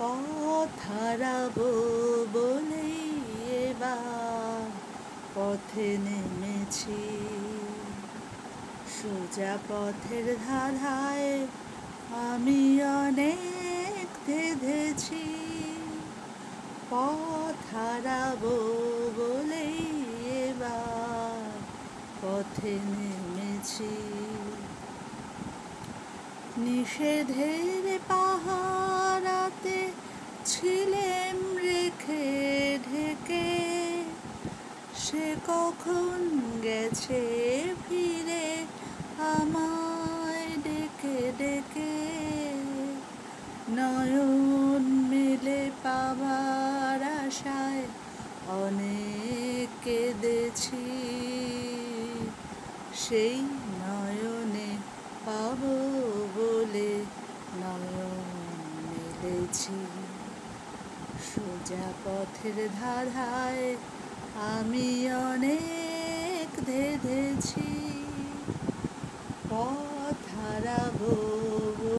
পথ হারাবো বলেই এবার পথে নেমেছি। সোজা পথের ধারায় আমি অনেক ধেঁধেছি। পথ হারাবো বলেই এবার পথে নেমেছি। নিষেধের পাহারাতে ছিলেম রেখে ঢেকে, সে কখন গেছে ফিরে আমায় ডেকে ডেকে। নয়ন মেলে পাবার আশায় অনেক কেঁদেছি, সেই নয়নে পাবো বলে নয়ন মেলেছি। সোজা পথের ধারায় আমি অনেক ধেঁধেছি। পথ হারাবো